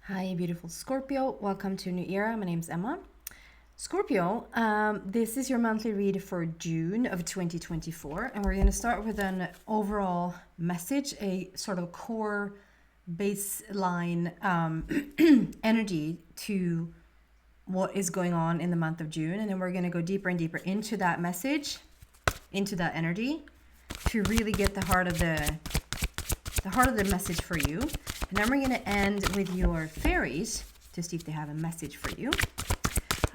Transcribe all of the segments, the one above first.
Hi, beautiful Scorpio. Welcome to a new era. My name's Emma. Scorpio, this is your monthly read for June of 2024, and we're going to start with an overall message, a sort of core baseline energy to what is going on in the month of June, and then we're going to go deeper and deeper into that message, into that energy, to really get the heart of the message for you. And then we're going to end with your fairies to see if they have a message for you.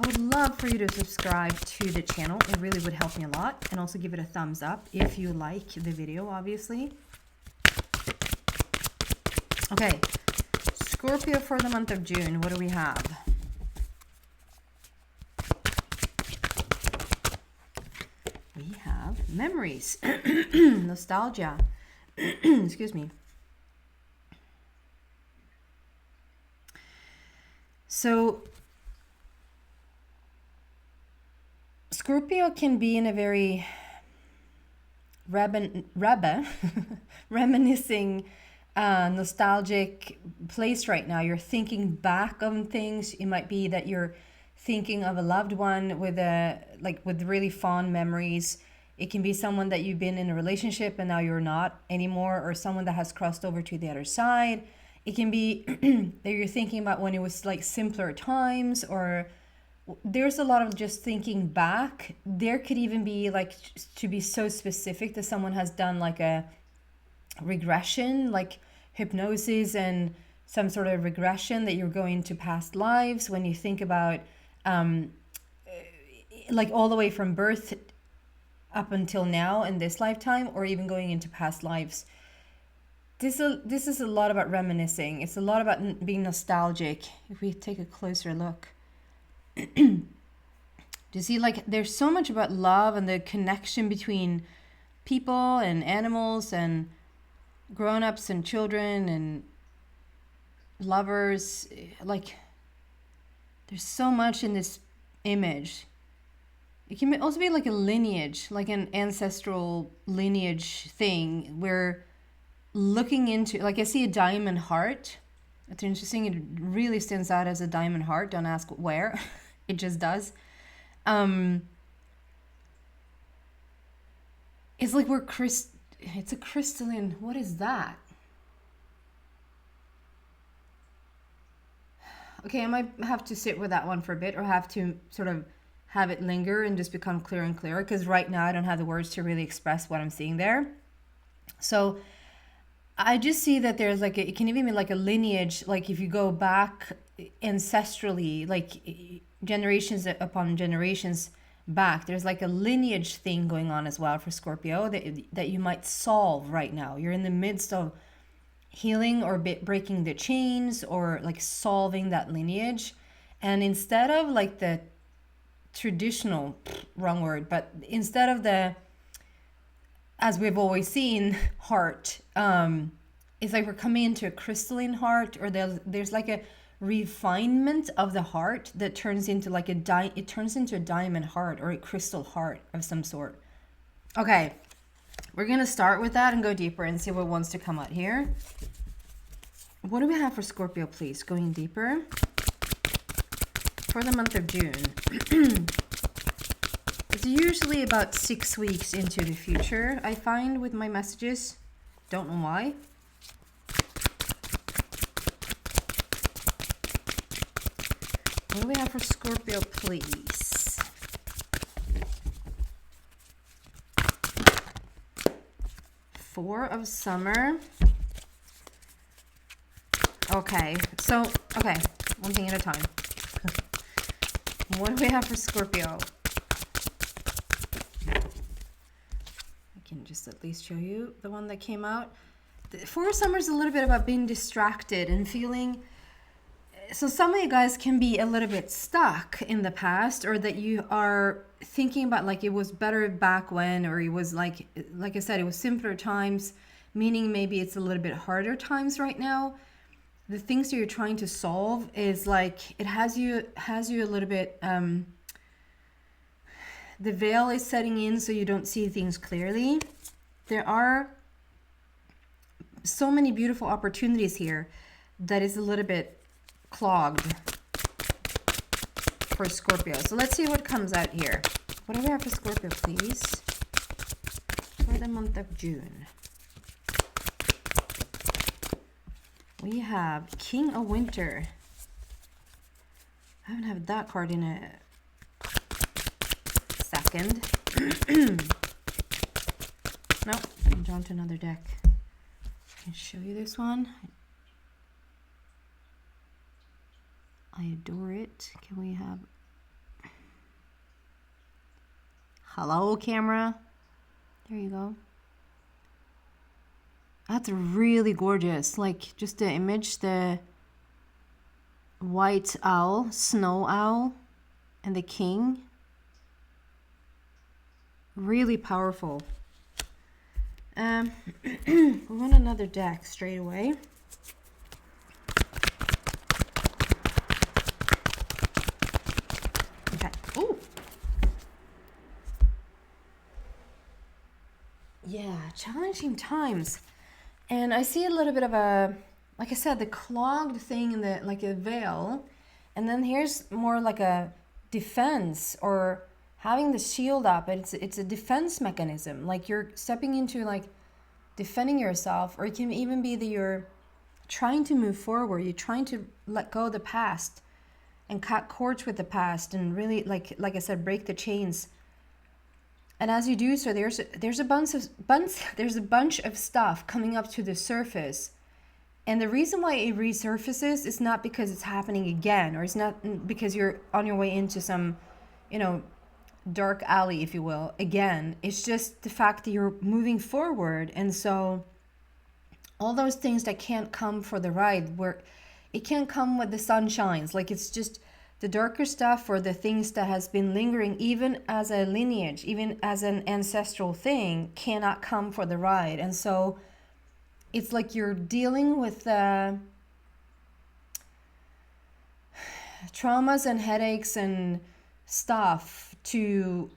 I would love for you to subscribe to the channel. It really would help me a lot. And also give it a thumbs up if you like the video, obviously. Okay, Scorpio for the month of June. What do we have? We have memories, nostalgia. Excuse me. So Scorpio can be in a very reminiscing, nostalgic place right now. You're thinking back on things. It might be that you're thinking of a loved one with really fond memories. It can be someone that you've been in a relationship and now you're not anymore, or someone that has crossed over to the other side. It can be that you're thinking about when it was like simpler times, or there's a lot of just thinking back. There could even be like, to be so specific, that someone has done like a regression, like hypnosis and some sort of regression, that you're going to past lives when you think about like all the way from birth up until now in this lifetime, or even going into past lives. This is a lot about reminiscing. It's a lot about being nostalgic. If we take a closer look, do you see, like, there's so much about love and the connection between people and animals and grown-ups and children and lovers. Like, there's so much in this image. It can also be like a lineage, like an ancestral lineage thing, where looking into, like, I see a diamond heart. It's interesting. It really stands out as a diamond heart. Don't ask where. It just does. It's like it's a crystalline. What is that? Okay, I might have to sit with that one for a bit, or have to sort of have it linger and just become clearer and clearer, because right now I don't have the words to really express what I'm seeing there. So I just see that there's like it can even be like a lineage, like if you go back ancestrally, like generations upon generations back, there's like a lineage thing going on as well for Scorpio that you might solve right now. You're in the midst of healing or breaking the chains, or like solving that lineage. And instead of like the traditional, wrong word, but instead of the, as we've always seen, heart, it's like we're coming into a crystalline heart, or there's like a refinement of the heart that turns into like it turns into a diamond heart, or a crystal heart of some sort. Okay, we're gonna start with that and go deeper and see what wants to come out here. What do we have for Scorpio, please? Going deeper for the month of June. It's usually about 6 weeks into the future, I find, with my messages. Don't know why. What do we have for Scorpio, please? Four of Summer. Okay, one thing at a time. What do we have for Scorpio? Can just at least show you the one that came out. The Four of Summer is a little bit about being distracted and feeling. So some of you guys can be a little bit stuck in the past, or that you are thinking about like it was better back when, or it was like I said, it was simpler times, meaning maybe it's a little bit harder times right now. The things that you're trying to solve is like it has you a little bit. The veil is setting in, so you don't see things clearly. There are so many beautiful opportunities here that is a little bit clogged for Scorpio. So let's see what comes out here. What do we have for Scorpio, please? For the month of June. We have King of Winter. I haven't had that card in a second. Nope, I'm drawn to another deck. I can show you this one. I adore it. Can we have... Hello, camera. There you go. That's really gorgeous. Like, just the image, the white owl, snow owl, and the king. Really powerful. We want another deck straight away. Okay. Ooh. Yeah, challenging times. And I see a little bit of a, like I said, the clogged thing in the, like a veil. And then here's more like a defense, or having the shield up. It's a defense mechanism. Like you're stepping into like defending yourself, or it can even be that you're trying to move forward. You're trying to let go of the past and cut cords with the past, and really, like I said, break the chains. And as you do so, there's a bunch of stuff coming up to the surface. And the reason why it resurfaces is not because it's happening again, or it's not because you're on your way into some, dark alley, if you will, again. It's just the fact that you're moving forward. And so all those things that can't come for the ride, where it can't come when the sun shines, like it's just the darker stuff, or the things that has been lingering, even as a lineage, even as an ancestral thing, cannot come for the ride. And so it's like you're dealing with traumas and headaches and stuff to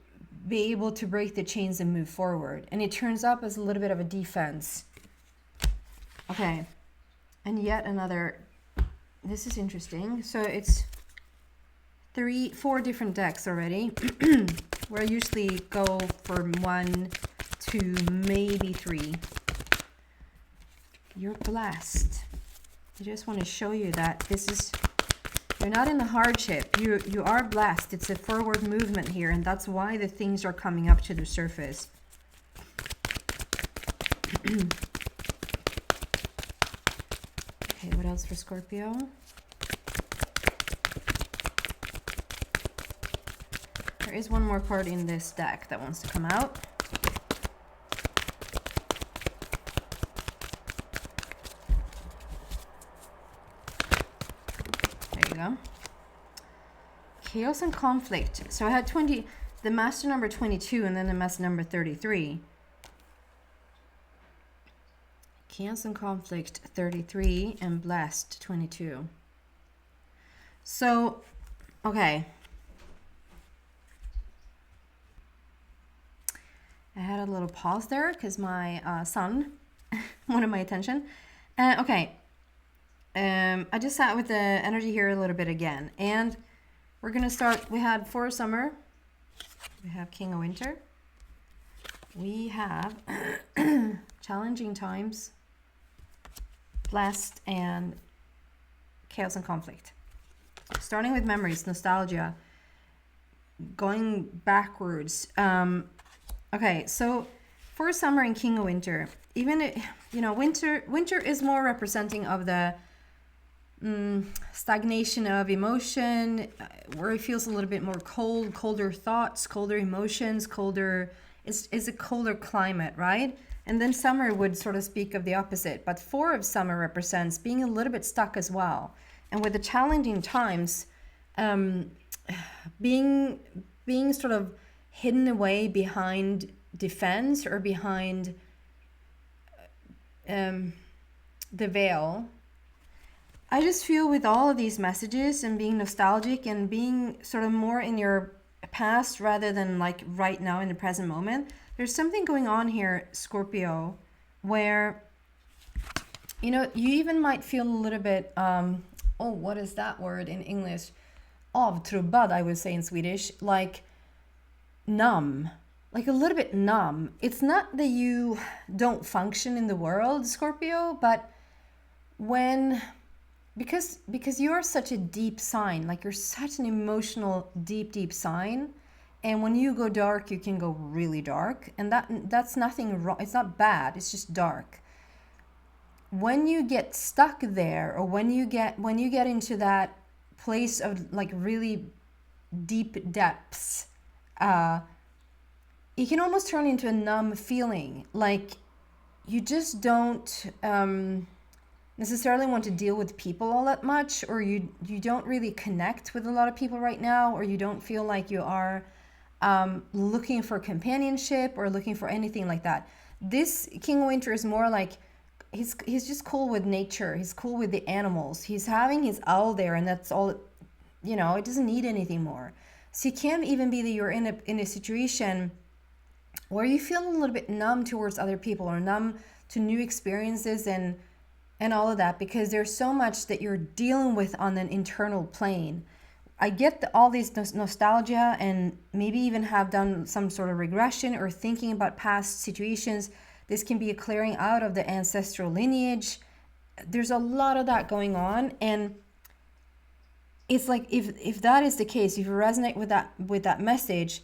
be able to break the chains and move forward. And it turns up as a little bit of a defense. Okay. And yet another, this is interesting. So it's 4 different decks already, where I usually go for 1, 2, maybe 3. You're blessed. I just want to show you that you're not in the hardship. You are blessed. It's a forward movement here, and that's why the things are coming up to the surface. Okay, what else for Scorpio? There is one more card in this deck that wants to come out. There you go. Chaos and conflict. So I had the master number 22 and then the master number 33. Chaos and conflict 33 and blessed 22. So, okay. I had a little pause there because my son wanted my attention. Okay. I just sat with the energy here a little bit again. And we're going to start. We had For Summer. We have King of Winter. We have Challenging Times, Blessed, and Chaos and Conflict. Starting with memories, nostalgia, going backwards. Okay, so For Summer and King of Winter, winter is more representing of the stagnation of emotion, where it feels a little bit more colder thoughts, colder emotions, it's a colder climate, right? And then summer would sort of speak of the opposite, but 4 of summer represents being a little bit stuck as well. And with the challenging times, being sort of hidden away behind defense, or behind the veil. I just feel with all of these messages and being nostalgic and being sort of more in your past rather than like right now in the present moment, there's something going on here, Scorpio, where You even might feel a little bit, oh, what is that word in English? Avtrubbad, I would say in Swedish, like numb, like a little bit numb. It's not that you don't function in the world, Scorpio, but when because you're such a deep sign, like you're such an emotional deep sign, and when you go dark you can go really dark, and that's nothing wrong, it's not bad, it's just dark. When you get stuck there, or when you get into that place of like really deep depths, it can almost turn into a numb feeling, like you just don't necessarily want to deal with people all that much, or you don't really connect with a lot of people right now, or you don't feel like you are looking for companionship or looking for anything like that. This King of Winter is more like he's just cool with nature. He's cool with the animals. He's having his owl there, and that's all. It doesn't need anything more. So it can even be that you're in a situation where you feel a little bit numb towards other people, or numb to new experiences and all of that, because there's so much that you're dealing with on an internal plane. I get all these nostalgia, and maybe even have done some sort of regression or thinking about past situations. This can be a clearing out of the ancestral lineage. There's a lot of that going on, and it's like if that is the case, if you resonate with that message,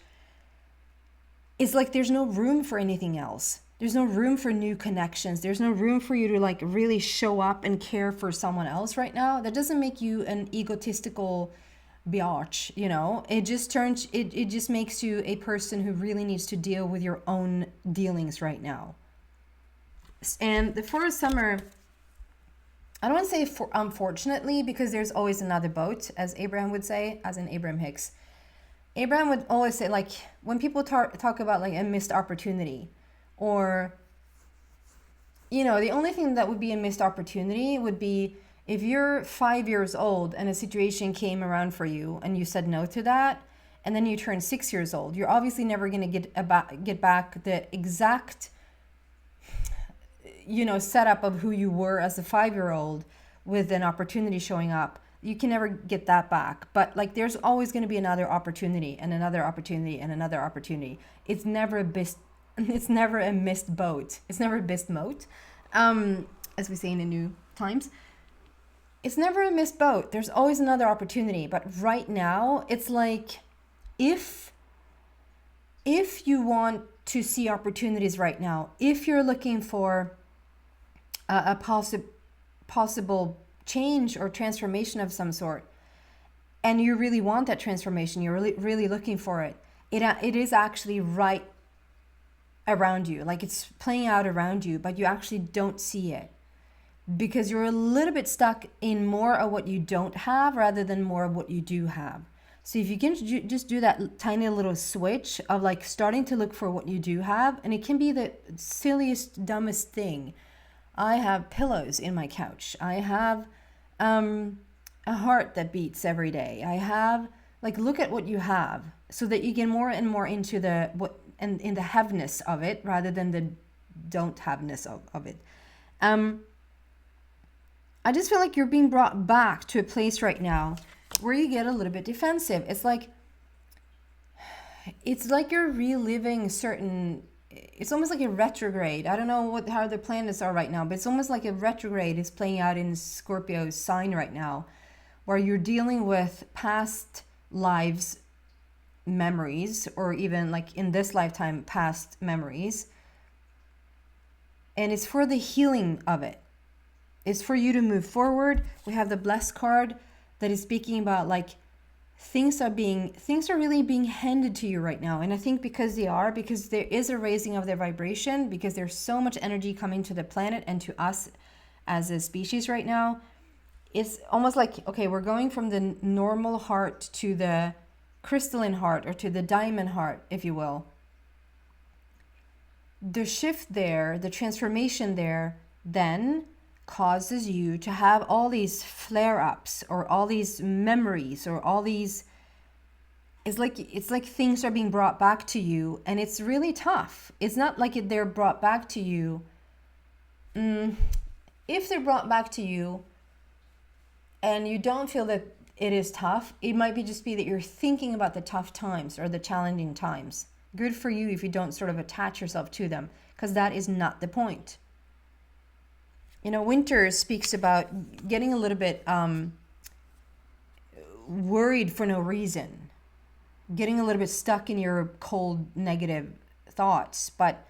it's like there's no room for anything else. There's no room for new connections. There's no room for you to like really show up and care for someone else right now. That doesn't make you an egotistical biatch, It just makes you a person who really needs to deal with your own dealings right now. And the forest summer, I don't want to say unfortunately, because there's always another boat, as Abraham would say, as in Abraham Hicks. Abraham would always say, like, when people talk about like a missed opportunity, or the only thing that would be a missed opportunity would be if you're 5 years old and a situation came around for you and you said no to that, and then you turn 6 years old. You're obviously never going to get back the exact setup of who you were as a 5-year-old with an opportunity showing up. You can never get that back. But like there's always going to be another opportunity and another opportunity and another opportunity. It's never a missed boat. It's never a missed moat, as we say in the new times. It's never a missed boat. There's always another opportunity. But right now, it's like if you want to see opportunities right now, if you're looking for a possible change or transformation of some sort, and you really want that transformation, you're really looking for it, it is actually right around you, like it's playing out around you, but you actually don't see it because you're a little bit stuck in more of what you don't have rather than more of what you do have. So if you can just do that tiny little switch of like starting to look for what you do have, and it can be the silliest, dumbest thing. I have pillows in my couch. I have a heart that beats every day. I have, like, look at what you have so that you get more and more into the what and in the have-ness of it rather than the don't have-ness of it. I just feel like you're being brought back to a place right now where you get a little bit defensive. It's like you're reliving certain, it's almost like a retrograde. I don't know how the planets are right now, but it's almost like a retrograde is playing out in Scorpio's sign right now, where you're dealing with past lives memories, or even like in this lifetime past memories, and it's for the healing of it. It's for you to move forward. We have the blessed card that is speaking about like things are really being handed to you right now. And I think because there is a raising of their vibration, because there's so much energy coming to the planet and to us as a species right now. It's almost like, okay, we're going from the normal heart to the crystalline heart, or to the diamond heart, if you will. The shift there, the transformation there, then causes you to have all these flare-ups, or all these memories, or all these, it's like things are being brought back to you, and it's really tough. It's not like they're brought back to you if they're brought back to you and you don't feel that it is tough, it might be just be that you're thinking about the tough times or the challenging times. Good for you if you don't sort of attach yourself to them, because that is not the point. You know, winter speaks about getting a little bit worried for no reason, getting a little bit stuck in your cold, negative thoughts, but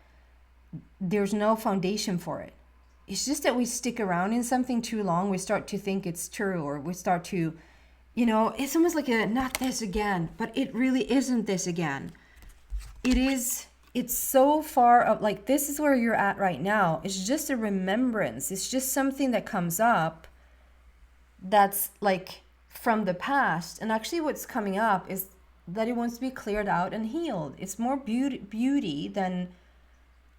there's no foundation for it. It's just that we stick around in something too long, we start to think it's true, or we start to, you know, it's almost like a not this again, but it really isn't this again. It's so far up, like this is where you're at right now. It's just a remembrance. It's just something that comes up that's like from the past. And actually what's coming up is that it wants to be cleared out and healed. It's more beauty than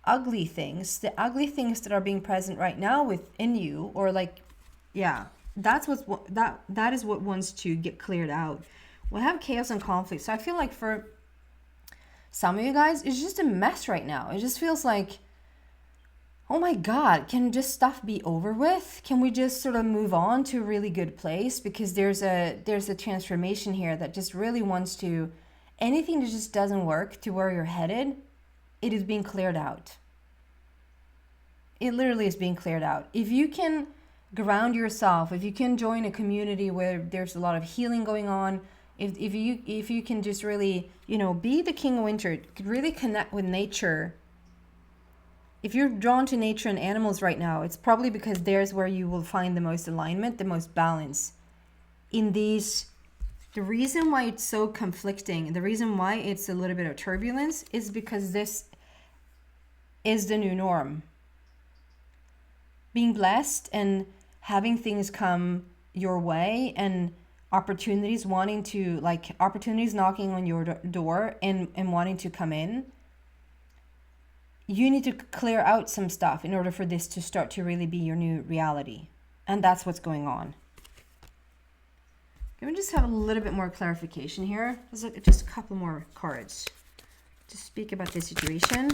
ugly things. The ugly things that are being present right now within you, or like, yeah, that is what wants to get cleared out. We have chaos and conflict. So I feel like for some of you guys, it's just a mess right now. It just feels like, oh my God, can just stuff be over with? Can we just sort of move on to a really good place? Because there's a transformation here that just really wants to, anything that just doesn't work to where you're headed, it is being cleared out. It literally is being cleared out. If you can ground yourself, if you can join a community where there's a lot of healing going on, if you can just really, you know, be the king of winter, really connect with nature. If you're drawn to nature and animals right now, it's probably because there's where you will find the most alignment, the most balance. In these, the reason why it's so conflicting, the reason why it's a little bit of turbulence is because this is the new norm. Being blessed and having things come your way and opportunities knocking on your door and wanting to come in, you need to clear out some stuff in order for this to start to really be your new reality. And that's what's going on. Can we just have a little bit more clarification here? Let's look at just a couple more cards to speak about this situation.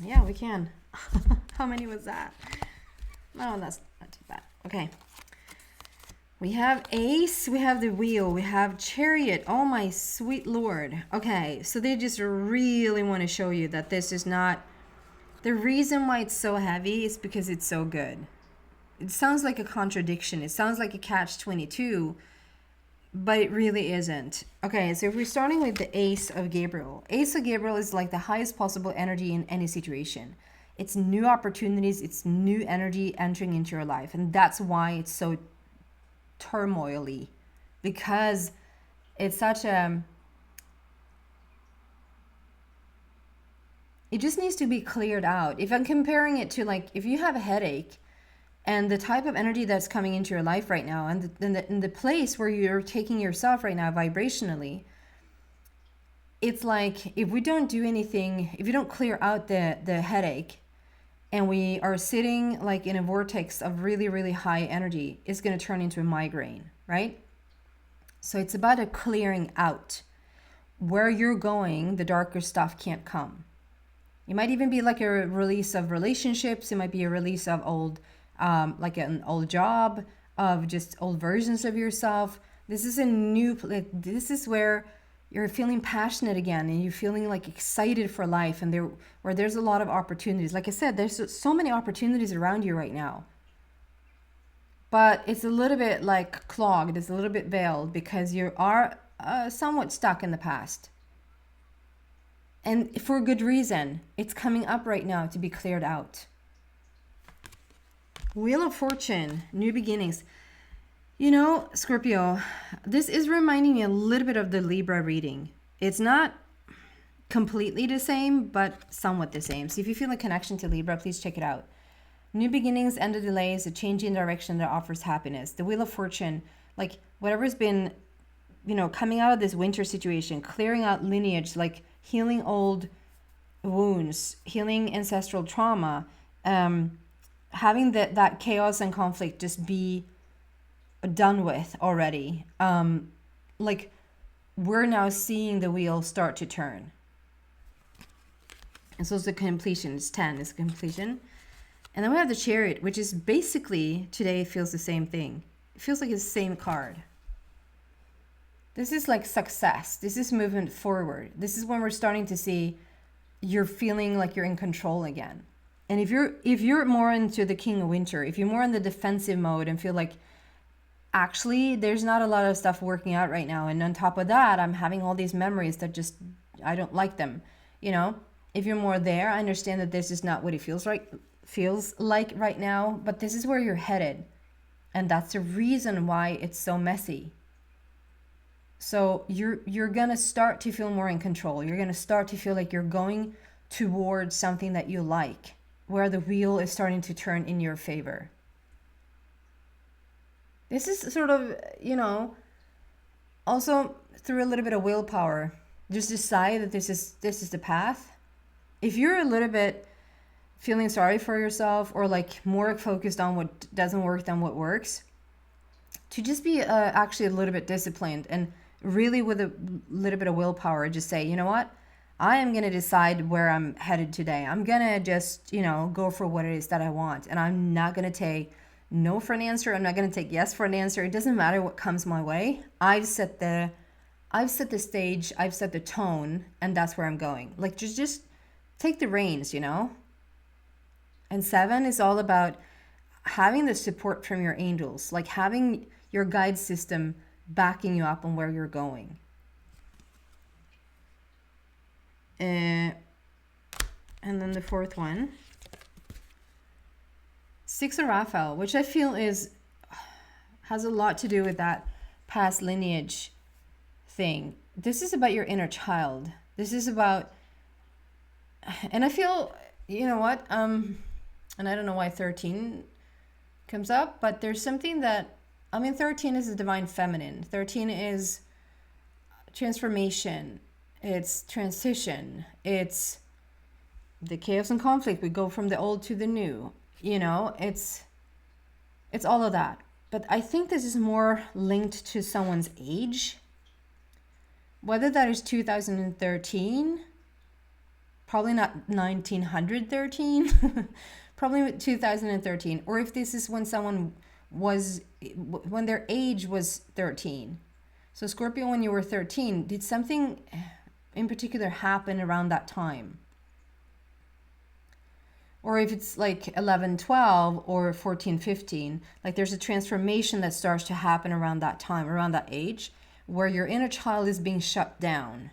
Yeah, we can. How many was that? No, that's not too bad. Okay. We have Ace, we have the Wheel, we have Chariot. Oh my sweet Lord. Okay, so they just really want to show you that this is not, the reason why it's so heavy is because it's so good. It sounds like a contradiction. It sounds like a catch-22, but it really isn't. Okay, so if we're starting with the Ace of Gabriel. Ace of Gabriel is like the highest possible energy in any situation. It's new opportunities, it's new energy entering into your life. And that's why it's so turmoily, because it's such a, it just needs to be cleared out. If I'm comparing it to, like, if you have a headache and the type of energy that's coming into your life right now, and the place where you're taking yourself right now vibrationally, it's like, if we don't do anything, if you don't clear out the headache, and we are sitting like in a vortex of really, really high energy, it's going to turn into a migraine, right? So it's about a clearing out. Where you're going, the darker stuff can't come. It might even be like a release of relationships. It might be a release of old, like an old job, of just old versions of yourself. This is a new, this is where you're feeling passionate again, and you're feeling like excited for life, and where there's a lot of opportunities. Like I said, there's so many opportunities around you right now, but it's a little bit like clogged, it's a little bit veiled, because you are somewhat stuck in the past, and for good reason. It's coming up right now to be cleared out. Wheel of Fortune, new beginnings. You know, Scorpio, this is reminding me a little bit of the Libra reading. It's not completely the same, but somewhat the same. So if you feel a connection to Libra, please check it out. New beginnings, end of delays, a change in direction that offers happiness. The Wheel of Fortune, like whatever's been, you know, coming out of this winter situation, clearing out lineage, like healing old wounds, healing ancestral trauma, having that chaos and conflict just be done with already. Like we're now seeing the wheel start to turn. And so it's the completion. It's 10. It's completion. And then we have the Chariot, which is basically, today feels the same thing. It feels like it's the same card. This is like success. This is movement forward. This is when we're starting to see you're feeling like you're in control again. And if you're more into the King of Winter, if you're more in the defensive mode and feel like actually there's not a lot of stuff working out right now, and on top of that I'm having all these memories that just I don't like them, you know, if you're more there, I understand that this is not what it feels like right now, but this is where you're headed, and that's the reason why it's so messy. So you're gonna start to feel more in control. You're gonna start to feel like you're going towards something that you like, where the wheel is starting to turn in your favor. This is sort of, you know, also through a little bit of willpower. Just decide that this is the path. If you're a little bit feeling sorry for yourself, or like more focused on what doesn't work than what works, to just be actually a little bit disciplined and really with a little bit of willpower, just say, you know what, I am going to decide where I'm headed today. I'm going to just, you know, go for what it is that I want, and I'm not going to take no for an answer. I'm not going to take yes for an answer. It doesn't matter what comes my way. I've set the stage, I've set the tone, and that's where I'm going. Like just take the reins, you know? And 7 is all about having the support from your angels, like having your guide system backing you up on where you're going. And then the 4th one, 6 of Raphael, which I feel has a lot to do with that past lineage thing. This is about your inner child. This is about, and I feel, you know what, and I don't know why 13 comes up, but there's something that, I mean, 13 is the divine feminine. 13 is transformation. It's transition. It's the chaos and conflict. We go from the old to the new. You know, it's all of that. But I think this is more linked to someone's age. Whether that is 2013, probably not 1913, probably 2013. Or if this is when someone when their age was 13. So Scorpio, when you were 13, did something in particular happen around that time? Or if it's like 11, 12 or 14, 15, like there's a transformation that starts to happen around that time, around that age, where your inner child is being shut down.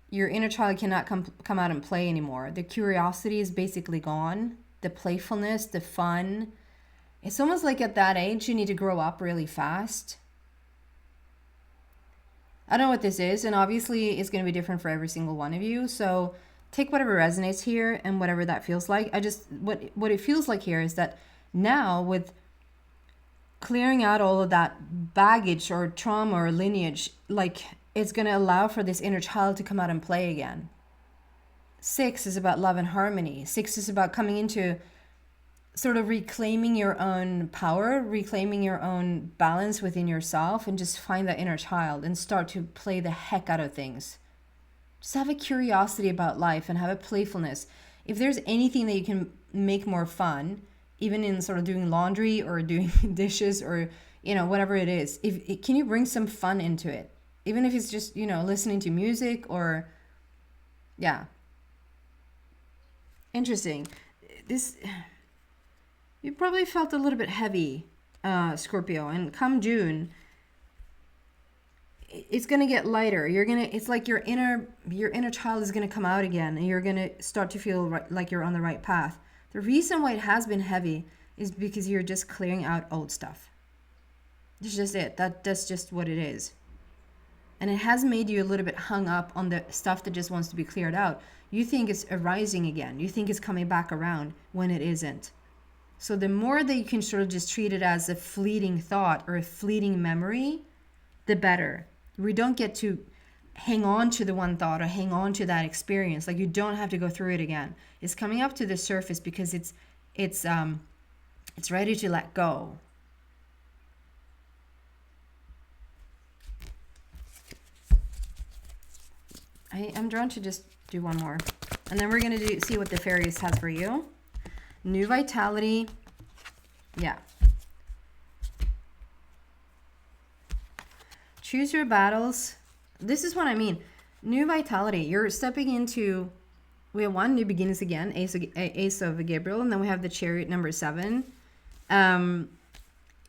Your inner child cannot come out and play anymore. The curiosity is basically gone. The playfulness, the fun. It's almost like at that age, you need to grow up really fast. I don't know what this is, and obviously it's going to be different for every single one of you. So take whatever resonates here and whatever that feels like. What it feels like here is that now, with clearing out all of that baggage or trauma or lineage, like it's going to allow for this inner child to come out and play again. 6 is about love and harmony. 6 is about coming into sort of reclaiming your own power, reclaiming your own balance within yourself, and just find that inner child and start to play the heck out of things. Just have a curiosity about life and have a playfulness. If there's anything that you can make more fun, even in sort of doing laundry or doing dishes or, you know, whatever it is, can you bring some fun into it? Even if it's just, you know, listening to music or, yeah. Interesting. You probably felt a little bit heavy, Scorpio, and come June, it's gonna get lighter. It's like your inner child is gonna come out again, and you're gonna start to feel like you're on the right path. The reason why it has been heavy is because you're just clearing out old stuff. That's just it. That's just what it is. And it has made you a little bit hung up on the stuff that just wants to be cleared out. You think it's arising again. You think it's coming back around when it isn't. So the more that you can sort of just treat it as a fleeting thought or a fleeting memory, the better. We don't get to hang on to the one thought or hang on to that experience. Like, you don't have to go through it again. It's coming up to the surface because it's ready to let go. I'm drawn to just do one more, and then we're gonna see what the fairies has for you. New vitality. Yeah. Choose your battles. This is what I mean. New vitality. You're stepping into, we have one, new beginnings again, Ace of Gabriel, and then we have the Chariot number 7.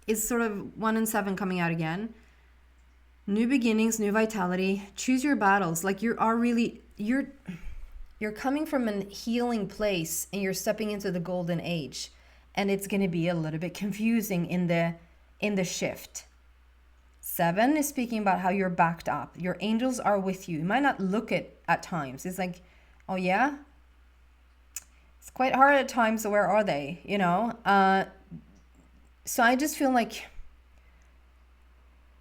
It's sort of 1 and 7 coming out again. New beginnings, new vitality. Choose your battles. Like you're coming from a healing place and you're stepping into the golden age, and it's going to be a little bit confusing in the shift. 7 is speaking about how you're backed up. Your angels are with you. You might not look it at times. It's like, oh yeah, it's quite hard at times. So where are they? You know. So I just feel like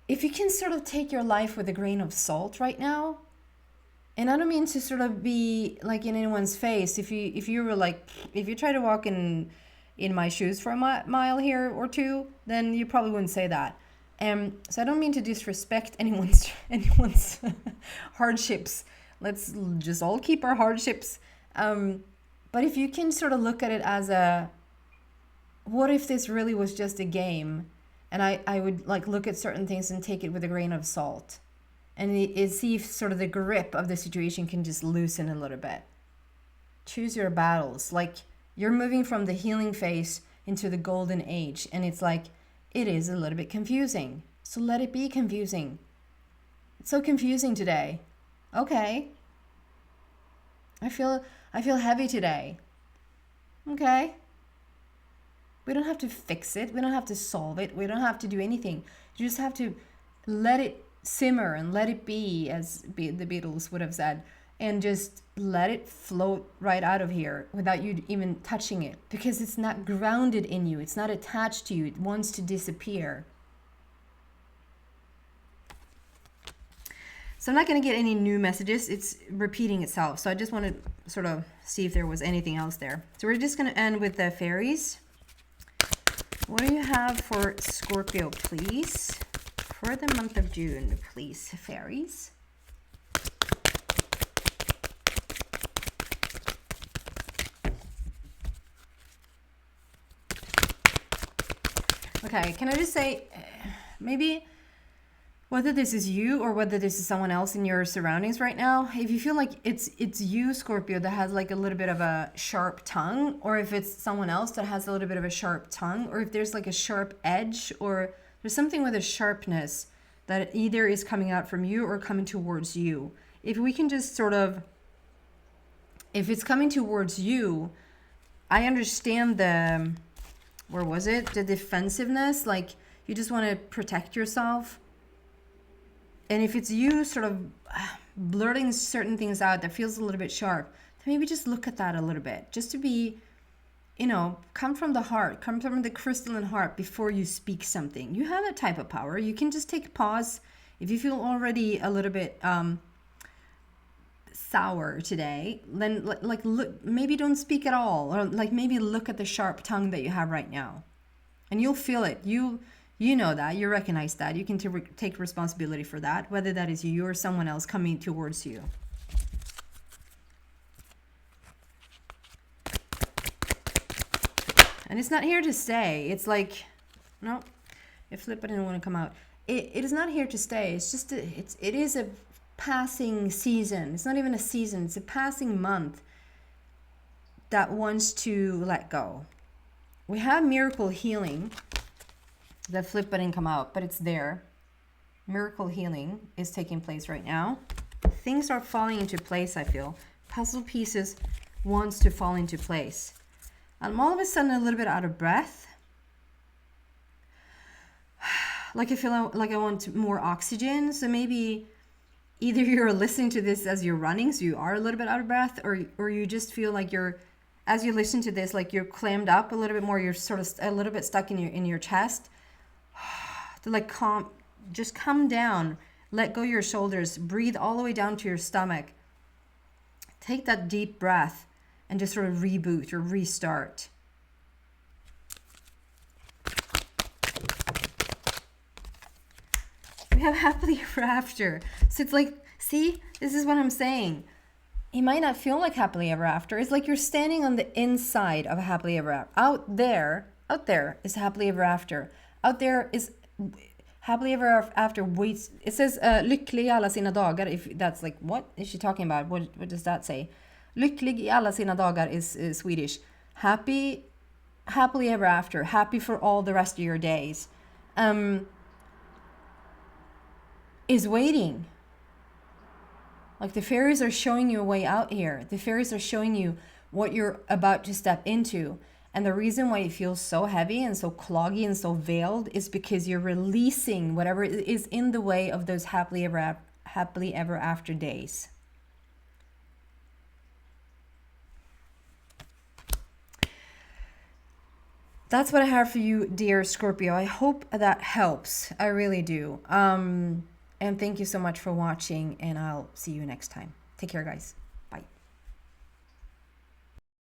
if you can sort of take your life with a grain of salt right now. And I don't mean to sort of be like in anyone's face. If you were like, if you try to walk in my shoes for a mile here or two, then you probably wouldn't say that. So I don't mean to disrespect anyone's hardships. Let's just all keep our hardships. But if you can sort of look at it as what if this really was just a game, and I would like look at certain things and take it with a grain of salt. And see if sort of the grip of the situation can just loosen a little bit. Choose your battles. Like you're moving from the healing phase into the golden age. And it's like, it is a little bit confusing. So let it be confusing. It's so confusing today. Okay. I feel heavy today. Okay. We don't have to fix it. We don't have to solve it. We don't have to do anything. You just have to let it simmer and let it be, as the Beatles would have said, and just let it float right out of here without you even touching it, because it's not grounded in you. It's not attached to you. It wants to disappear. So I'm not going to get any new messages. It's repeating itself. So I just want to sort of see if there was anything else there. So we're just going to end with the fairies. What do you have for Scorpio, please? For the month of June, please, fairies. Okay, can I just say, maybe whether this is you or whether this is someone else in your surroundings right now, if you feel like it's you, Scorpio, that has like a little bit of a sharp tongue, or if it's someone else that has a little bit of a sharp tongue, or if there's like a sharp edge, or there's something with a sharpness that either is coming out from you or coming towards you. If we can just sort of, if it's coming towards you, I understand the, where was it? The defensiveness, like you just want to protect yourself. And if it's you sort of blurting certain things out that feels a little bit sharp, then maybe just look at that a little bit, just to be, you know, come from the heart, come from the crystalline heart before you speak something. You have that type of power. You can just take a pause. If you feel already a little bit sour today, then like look, maybe don't speak at all, or like maybe look at the sharp tongue that you have right now, and you'll feel it. You know that, you recognize that. You can take responsibility for that, whether that is you or someone else coming towards you. And it's not here to stay. It's like, no, if flip it didn't want to come out. It is not here to stay. It's just, it is a passing season. It's not even a season. It's a passing month that wants to let go. We have miracle healing. The flip didn't come out, but it's there. Miracle healing is taking place right now. Things are falling into place, I feel. Puzzle pieces wants to fall into place. I'm all of a sudden a little bit out of breath. Like I feel like I want more oxygen. So maybe either you're listening to this as you're running, so you are a little bit out of breath, or you just feel like you're, as you listen to this, like you're clammed up a little bit more. You're sort of a little bit stuck in your chest. To like just come down. Let go your shoulders. Breathe all the way down to your stomach. Take that deep breath. And just sort of reboot or restart. We have happily ever after. So it's like, see, this is what I'm saying. it might not feel like happily ever after. It's like you're standing on the inside of a happily ever after. Out there is happily ever after. Out there is happily ever after waits. It says lycklig i alla sina dagar. If that's like, what is she talking about? What does that say? Lycklig i alla sina dagar is Swedish. Happily ever after. Happy for all the rest of your days. Is waiting. Like the fairies are showing you a way out here. The fairies are showing you what you're about to step into. And the reason why it feels so heavy and so cloggy and so veiled is because you're releasing whatever is in the way of those happily ever after days. That's what I have for you, dear Scorpio. I hope that helps. I really do. And thank you so much for watching, and I'll see you next time. Take care, guys.